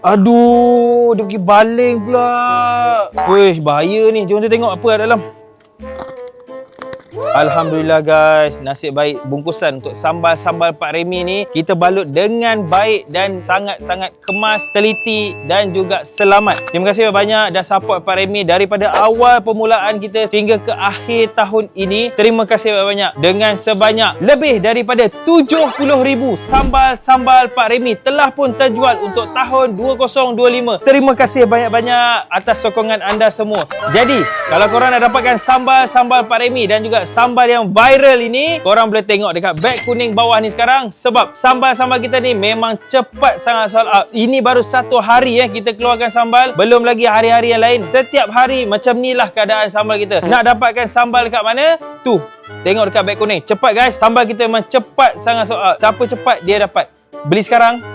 Aduh, dia pergi baling pula. Wih, bahaya ni. Jom kita tengok apa ada dalam. Alhamdulillah guys, nasib baik bungkusan untuk sambal-sambal Pak Remy ni kita balut dengan baik dan sangat-sangat kemas, teliti dan juga selamat. Terima kasih banyak dah support Pak Remy daripada awal permulaan kita sehingga ke akhir tahun ini. Terima kasih banyak dengan sebanyak lebih daripada 70,000 sambal-sambal Pak Remy telah pun terjual untuk tahun 2025. Terima kasih banyak-banyak atas sokongan anda semua. Jadi, kalau korang nak dapatkan sambal-sambal Pak Remy dan juga sambal yang viral ini, korang boleh tengok dekat beg kuning bawah ni sekarang sebab sambal-sambal kita ni memang cepat sangat sold out. Ini baru satu hari kita keluarkan sambal, belum lagi hari-hari yang lain. Setiap hari macam ni lah keadaan sambal kita. Nak dapatkan sambal dekat mana? Tu, tengok dekat beg kuning. Cepat guys, sambal kita memang cepat sangat sold out. Siapa cepat dia dapat. Beli sekarang.